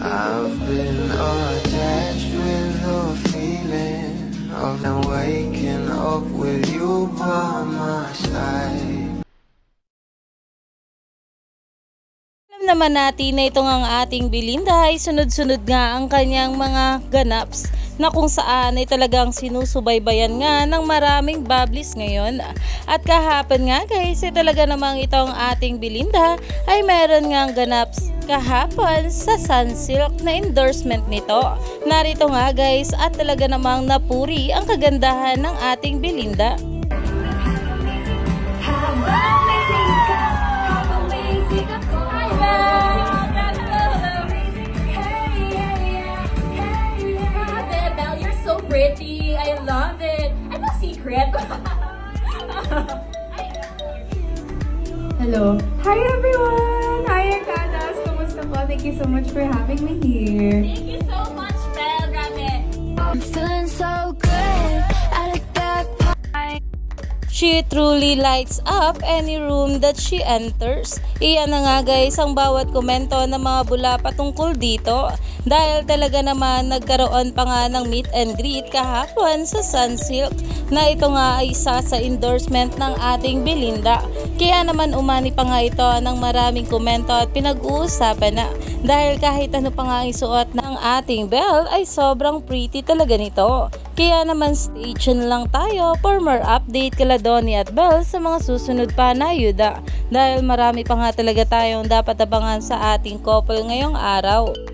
I've been attached with the feeling of now waking up with you by my side. Alam naman natin na itong ang ating Belinda ay sunod-sunod nga ang kanyang mga ganaps na kung saan ay talagang sinusubaybayan nga ng maraming bablis ngayon. At kahapon nga guys ay talaga namang itong ating Belinda ay meron nga ganaps kahapon sa Sunsilk na endorsement nito. Narito nga guys at talaga namang napuri ang kagandahan ng ating Belinda. Pretty. I love it. I'm a secret. Hello. Hi everyone! Hi Arcadas! Kumusta po? Thank you so much for having me here. Thank you so much, Belle. Grabe. I'm feeling so good at a back. She truly lights up any room that she enters. Iyan na nga guys ang bawat komento ng mga bula patungkol dito. Dahil talaga naman nagkaroon pa nga ng meet and greet kahapon sa Sunsilk na ito nga ay isa sa endorsement ng ating Belinda. Kaya naman umani pa nga ito ng maraming komento at pinag-uusapan na. Dahil kahit ano pa nga ang suot ng ating Belle ay sobrang pretty talaga nito. Kaya naman stay tuned lang tayo for more update kala Donnie at Belle sa mga susunod pa na ayuda. Dahil marami pa nga talaga tayong dapat abangan sa ating couple ngayong araw.